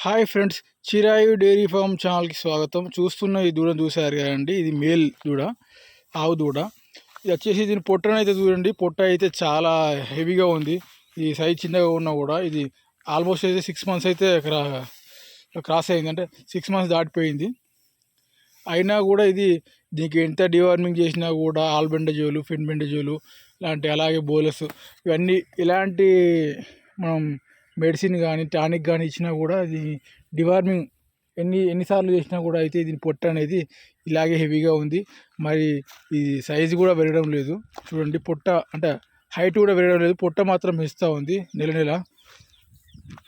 Hi friends, Chirayu dairy farm ఛానల్కి స్వాగతం. చూస్తున్న ఈ దూడ చూసారు కదండి, ఇది మేల్ దూడ, ఆవు దూడ. ఇది వచ్చేసి దీని పొట్టనైతే చూడండి, పొట్ట అయితే చాలా హెవీగా ఉంది. ఈ సైజ్ చిన్నగా ఉన్నా కూడా ఇది ఆల్మోస్ట్ అయితే 6 months అయితే క్రాస్ అయింది, అంటే 6 months దాటిపోయింది. అయినా కూడా ఇది దీనికి ఎంత డివార్మింగ్ చేసినా కూడా ఆల్బెండజోలు, ఫిన్బెండజోలు లాంటి, అలాగే బోలస్, ఇవన్నీ ఇలాంటి మనం మెడిసిన్ కానీ టానిక్ కానీ ఇచ్చినా కూడా అది డివార్మింగ్ ఎన్నిసార్లు చేసినా కూడా అయితే దీని పొట్ట అనేది ఇలాగే హెవీగా ఉంది. మరి ఈ సైజు కూడా పెరగడం లేదు. చూడండి, పొట్ట అంటే హైట్ కూడా పెరగడం లేదు, పొట్ట మాత్రం పెంచుతూ ఉంది నెల నెల.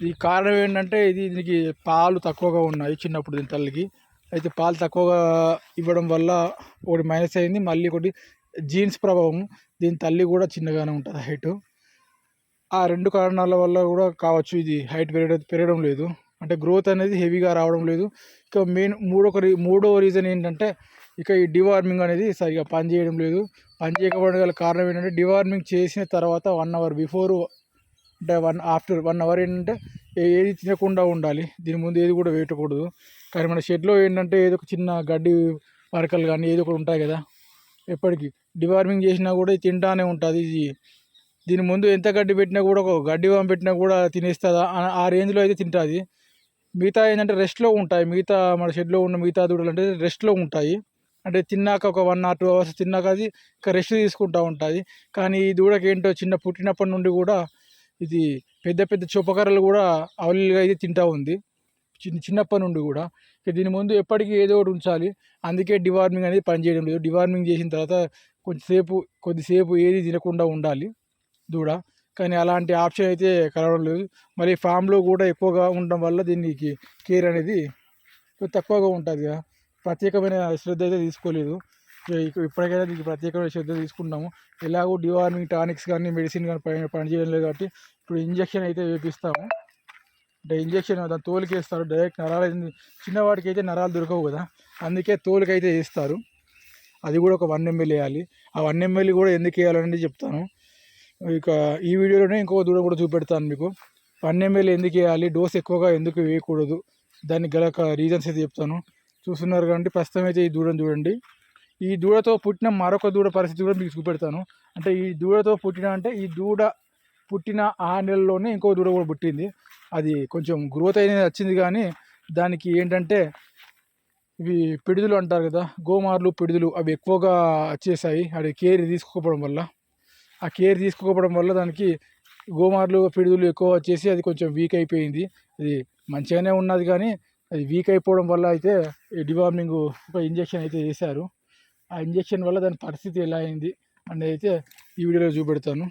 ఈ కారణం ఏంటంటే దీనికి పాలు తక్కువగా ఉన్నాయి చిన్నప్పుడు దీని తల్లికి. అయితే పాలు తక్కువగా ఇవ్వడం వల్ల ఒకటి మైనస్ అయింది, మళ్ళీ ఒకటి జీన్స్ ప్రభావం. దీని తల్లి కూడా చిన్నగానే ఉంటుంది హైట్. ఆ 2 కారణాల వల్ల కూడా కావచ్చు ఇది హైట్ పెరగడం లేదు, అంటే గ్రోత్ అనేది హెవీగా రావడం లేదు. ఇక మెయిన్ మూడో రీజన్ ఏంటంటే ఇక ఈ డివార్మింగ్ అనేది సరిగా పనిచేయడం లేదు. పనిచేయకపోవడం గల కారణం ఏంటంటే డివార్మింగ్ చేసిన తర్వాత 1 hour బిఫోర్, అంటే ఆఫ్టర్ 1 hour ఏంటంటే ఏది తినకుండా ఉండాలి. దీని ముందు ఏది కూడా వేయకూడదు. కానీ మన షెడ్లో ఏంటంటే ఏదో ఒక చిన్న గడ్డి పరకలు కానీ ఏదో ఒకటి ఉంటాయి కదా, ఎప్పటికీ డివార్మింగ్ చేసినా కూడా ఇది తింటానే ఉంటుంది. దీని ముందు ఎంత గడ్డి పెట్టినా కూడా, ఒక గడ్డి వాము పెట్టినా కూడా తినేస్తుందా ఆ రేంజ్లో అయితే తింటుంది. మిగతా ఏంటంటే రెస్ట్లో ఉంటాయి. మిగతా మన షెడ్లో ఉన్న మిగతా దూడలు అంటే రెస్ట్లో ఉంటాయి, అంటే తిన్నాక ఒక 1 or 2 hours తిన్నాక అది ఇంకా రెస్ట్ తీసుకుంటూ ఉంటుంది. కానీ ఈ దూడకి ఏంటో పుట్టినప్పటి నుండి కూడా ఇది పెద్ద పెద్ద చొప్పకర్రలు కూడా అవలీలుగా అయితే తింటూ ఉంది చిన్నప్పటి నుండి కూడా. ఇక దీని ముందు ఎప్పటికీ ఏదో ఒకటి ఉంచాలి, అందుకే డివార్మింగ్ అనేది పనిచేయడం లేదు. డివార్మింగ్ చేసిన తర్వాత కొద్దిసేపు ఏది తినకుండా ఉండాలి దూడ, కానీ అలాంటి ఆప్షన్ అయితే కలవడం లేదు. మరి ఫామ్లో కూడా ఎక్కువగా ఉండడం వల్ల దీనికి కేర్ అనేది తక్కువగా ఉంటుంది కదా, ప్రత్యేకమైన శ్రద్ధ అయితే తీసుకోలేదు. ఇప్పటికైనా దీనికి ప్రత్యేకమైన శ్రద్ధ తీసుకుంటాము. ఎలాగో డివార్మింగ్ టానిక్స్ కానీ మెడిసిన్ కానీ పనిచేయడం లేదు కాబట్టి ఇప్పుడు ఇంజక్షన్ అయితే వేపిస్తాము. అంటే ఇంజక్షన్ దాని తోలుకి వేస్తారు, డైరెక్ట్ నరాలు చిన్నవాడికి అయితే నరాలు దొరకవు కదా, అందుకే తోలుకి అయితే వేస్తారు. అది కూడా ఒక 1 ml వేయాలి. ఆ 1 ml కూడా ఎందుకు వేయాలని చెప్తాను. ఇక ఈ వీడియోలోనే ఇంకో దూడ కూడా చూపెడతాను మీకు. 1 ml ఎందుకు వేయాలి, డోస్ ఎక్కువగా ఎందుకు వేయకూడదు, దానికి గల రీజన్స్ అయితే చెప్తాను. చూస్తున్నారు కాబట్టి ప్రస్తుతం అయితే ఈ దూడను చూడండి. ఈ దూడతో పుట్టిన మరొక దూడ పరిస్థితి కూడా మీకు చూపెడతాను. అంటే ఈ దూడతో ఈ దూడ పుట్టిన 6 నెలల్లోనే ఇంకో దూడ కూడా పుట్టింది. అది కొంచెం గ్రోత్ అనేది వచ్చింది, కానీ దానికి ఏంటంటే ఇవి పిడుదులు అంటారు కదా, గోమార్లు పిడుదులు, అవి ఎక్కువగా వచ్చేసాయి. అది కేర్ తీసుకోకపోవడం వల్ల దానికి గోమార్లు పిడుదులు ఎక్కువ వచ్చేసి అది కొంచెం వీక్ అయిపోయింది. అది మంచిగానే ఉన్నది, కానీ అది వీక్ అయిపోవడం వల్ల అయితే ఈ డివార్మింగ్ ఒక ఇంజక్షన్ అయితే వేశారు. ఆ ఇంజక్షన్ వల్ల దాని పరిస్థితి ఎలా అయింది అనేది అయితే ఈ వీడియోలో చూపెడతాను.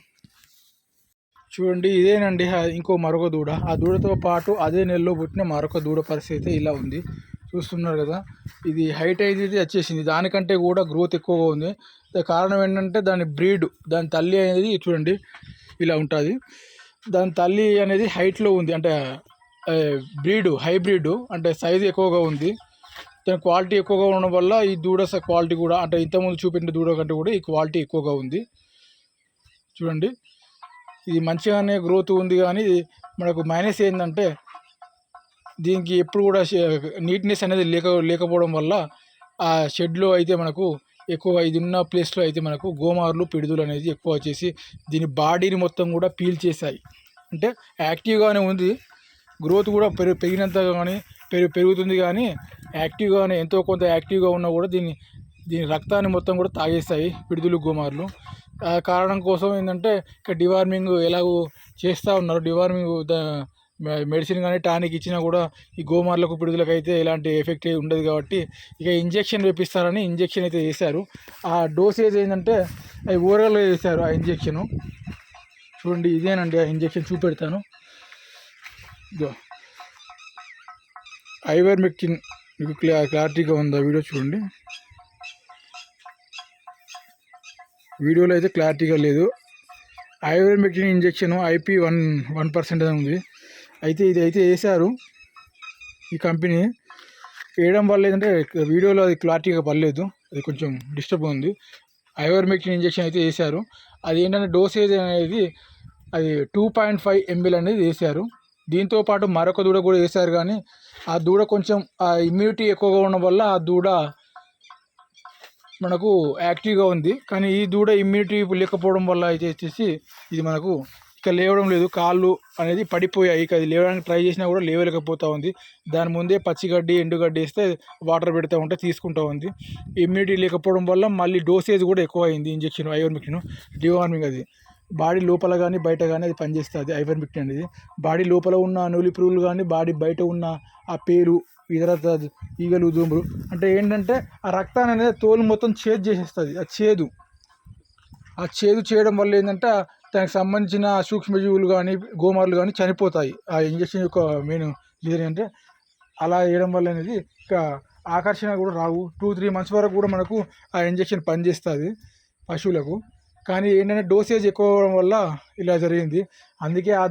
చూడండి, ఇదేనండి ఇంకో మరొక దూడ. ఆ దూడతో పాటు అదే నెలలో పుట్టిన మరొక దూడ పరిస్థితి అయితే ఇలా ఉంది. చూస్తున్నారు కదా, ఇది హైట్ అయితే వచ్చేసింది, దానికంటే కూడా గ్రోత్ ఎక్కువగా ఉంది. కారణం ఏంటంటే దాని తల్లి అనేది చూడండి ఇలా ఉంటుంది. దాని తల్లి అనేది హైట్లో ఉంది, అంటే హైబ్రిడ్, అంటే సైజు ఎక్కువగా ఉంది. దాని క్వాలిటీ ఎక్కువగా ఉండడం వల్ల ఈ దూడ క్వాలిటీ కూడా, అంటే ఇంతకుముందు చూపెట్టిన దూడ కంటే కూడా ఈ క్వాలిటీ ఎక్కువగా ఉంది. చూడండి, ఇది మంచిగానే గ్రోత్ ఉంది, కానీ మనకు మైనస్ ఏంటంటే దీనికి ఎప్పుడు కూడా నీట్నెస్ అనేది లేకపోవడం వల్ల ఆ షెడ్లో అయితే మనకు ఎక్కువ, ఇది ఉన్న ప్లేస్లో అయితే మనకు గోమార్లు పిడుదులు అనేది ఎక్కువ వచ్చేసి దీని బాడీని మొత్తం కూడా పీల్ చేశాయి. అంటే యాక్టివ్గానే ఉంది, గ్రోత్ కూడా పెరిగినంతగా కానీ పెరుగుతుంది, కానీ యాక్టివ్గానే ఎంతో కొంత యాక్టివ్గా ఉన్నా కూడా దీని రక్తాన్ని మొత్తం కూడా తాగేస్తాయి పిడుదులు, గోమార్లు. ఆ కారణం కోసం ఏంటంటే ఇక డివార్మింగ్ ఎలాగో చేస్తూ ఉన్నారు. డివార్మింగ్ మెడిసిన్ కానీ టానిక్ ఇచ్చినా కూడా ఈ గోమార్లకు పిడుదలకు అయితే ఎలాంటి ఎఫెక్ట్ ఉండదు, కాబట్టి ఇక ఇంజక్షన్ వేపిస్తారని ఇంజక్షన్ అయితే వేశారు. ఆ డోసేజ్ ఏంటంటే అవి ఓరల్లో వేశారు ఆ ఇంజక్షను. చూడండి, ఇదేనండి ఆ ఇంజక్షన్ చూపెడతాను. ఐవర్మెక్టిన్, మీకు క్లారిటీగా ఉందా వీడియో చూడండి. వీడియోలో అయితే క్లారిటీగా లేదు. ఐవర్మెక్టిన్ ఇంజక్షన్ IP 1% ఉంది. అయితే ఇది అయితే వేశారు ఈ కంపెనీ. వేయడం వల్ల ఏంటంటే వీడియోలో అది క్లారిటీగా పడలేదు, అది కొంచెం డిస్టర్బ్ ఉంది. ఐవర్మెక్టిన్ ఇంజక్షన్ అయితే వేశారు. అది ఏంటంటే డోసేజ్ అనేది అది 2.5 ml అనేది వేశారు. దీంతో పాటు మరొక దూడ కూడా వేశారు, కానీ ఆ దూడ కొంచెం ఆ ఇమ్యూనిటీ ఎక్కువగా ఉండడం వల్ల ఆ దూడ మనకు యాక్టివ్గా ఉంది. కానీ ఈ దూడ ఇమ్యూనిటీ లేకపోవడం వల్ల అయితే వచ్చేసి ఇది మనకు ఇక లేవడం లేదు. కాళ్ళు అనేది పడిపోయాయి. ఇక అది లేవడానికి ట్రై చేసినా కూడా లేవలేకపోతూ ఉంది. దాని ముందే పచ్చిగడ్డి ఎండుగడ్డి వేస్తే వాటర్ పెడతా ఉంటే తీసుకుంటూ ఉంది. ఇమ్యూనిటీ లేకపోవడం వల్ల మళ్ళీ డోసేజ్ కూడా ఎక్కువ అయింది. ఇంజెక్షన్ ఐవర్మిక్టిన్ డివార్మింగ్, అది బాడీ లోపల కానీ బయట కానీ అది పనిచేస్తుంది. ఐవర్మిక్టిన్ అనేది బాడీ లోపల ఉన్న నూలి పురుగులు కానీ బాడీ బయట ఉన్న ఆ పేరు ఇతర ఈగలు దోమలు అంటే ఏంటంటే ఆ రక్తాన్ని అనేది తోలు మొత్తం చేదు చేసేస్తుంది. ఆ చేదు చేయడం వల్ల ఏంటంటే దానికి సంబంధించిన సూక్ష్మజీవులు కానీ గోమార్లు కానీ చనిపోతాయి. ఆ ఇంజక్షన్ యొక్క మెయిన్ రీజన్ ఏంటంటే అలా చేయడం వల్ల అనేది ఇంకా ఆకర్షణ కూడా రావు. 2-3 months వరకు కూడా మనకు ఆ ఇంజక్షన్ పనిచేస్తుంది పశువులకు. కానీ ఏంటంటే డోసేజ్ ఎక్కువ అవ్వడం వల్ల ఇలా జరిగింది. అందుకే ఆ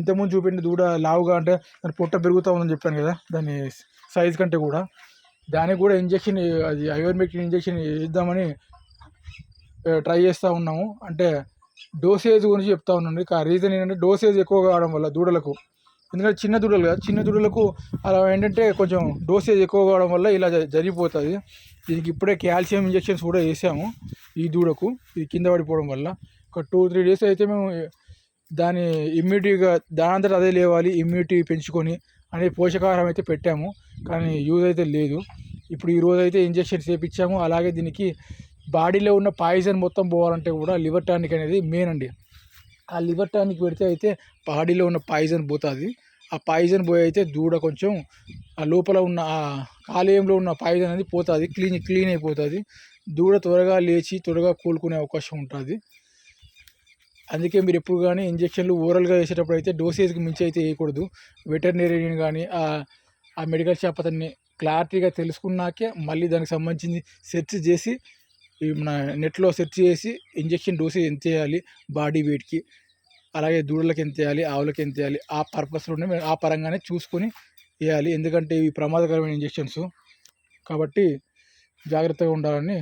ఇంతకుముందు చూపెట్టిన దూడ లావుగా అంటే దాని పొట్ట పెరుగుతూ ఉందని చెప్పాను కదా, దాని సైజ్ కంటే కూడా దానికి కూడా ఇంజక్షన్, అది ఐవర్మిక్టిన్ ఇంజక్షన్ ఇద్దామని ట్రై చేస్తూ ఉన్నాము. అంటే డోసేజ్ గురించి చెప్తా ఉన్నాను. ఆ రీజన్ ఏంటంటే డోసేజ్ ఎక్కువ కావడం వల్ల దూడలకు, ఎందుకంటే చిన్న దూడలు కదా, చిన్న దూడలకు అలా ఏంటంటే కొంచెం డోసేజ్ ఎక్కువ కావడం వల్ల ఇలా జరిగిపోతుంది. దీనికి ఇప్పుడే కాల్షియం ఇంజెక్షన్స్ కూడా వేసాము ఈ దూడకు, ఇది కింద పడిపోవడం వల్ల. ఒక 2-3 days అయితే మేము దాని ఇమ్యూనిటీగా దానంతట అదే లేవాలి, ఇమ్యూనిటీ పెంచుకొని అనే పోషకాహారం అయితే పెట్టాము, కానీ యూజ్ అయితే లేదు. ఇప్పుడు ఈరోజు అయితే ఇంజెక్షన్స్ వేయించాము. అలాగే దీనికి బాడీలో ఉన్న పాయిజన్ మొత్తం పోవాలంటే కూడా లివర్ టానిక్ అనేది మెయిన్ అండి. ఆ లివర్ టానిక్ పెడితే అయితే బాడీలో ఉన్న పాయిజన్ పోతుంది. ఆ పాయిజన్ పోయి అయితే దూడ కొంచెం ఆ లోపల ఉన్న ఆ కాలేయంలో ఉన్న పాయిజన్ అనేది పోతుంది, క్లీన్ అయిపోతుంది. దూడ త్వరగా లేచి త్వరగా కోలుకునే అవకాశం ఉంటుంది. అందుకే మీరు ఎప్పుడు కానీ ఇంజక్షన్లు ఓరల్గా వేసేటప్పుడు అయితే డోసేజ్కి మించి అయితే వేయకూడదు. వెటర్నరీని కానీ ఆ మెడికల్ షాప్ అతన్ని క్లారిటీగా తెలుసుకున్నాకే మళ్ళీ దానికి సంబంధించింది సెర్చ్ చేసి మన నెట్లో సెర్చ్ చేసి ఇంజక్షన్ డోసేజ్ ఎంత వేయాలి, బాడీ వెయిట్కి, అలాగే దూడలకు ఎంత వేయాలి, ఆవులకి ఎంత వేయాలి, ఆ పర్పస్లోనే ఆ పరంగానే చూసుకొని వేయాలి. ఎందుకంటే ఇవి ప్రమాదకరమైన ఇంజక్షన్స్ కాబట్టి జాగ్రత్తగా ఉండాలని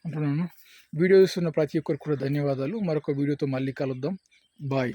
అంటున్నాను. వీడియో చూస్తున్న ప్రతి ఒక్కరికి కూడా ధన్యవాదాలు. మరొక వీడియోతో మళ్ళీ కలుద్దాం. బాయ్.